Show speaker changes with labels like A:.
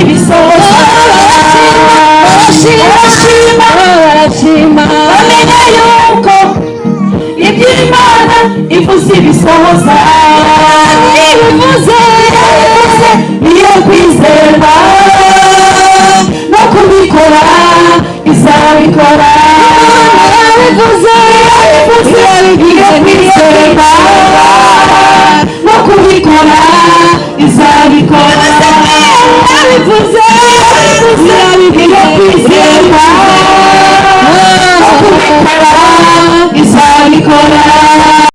A: ibisohoza. Barashima bamenya yuko iby'Imana ivuze ibisohoza. Ibivuze niyo kwizera no kubikora izabikora. Ibivuze niyo kwizera no kubikora izabikora. Ibivuze niyo kwizera no kubikora izabikora.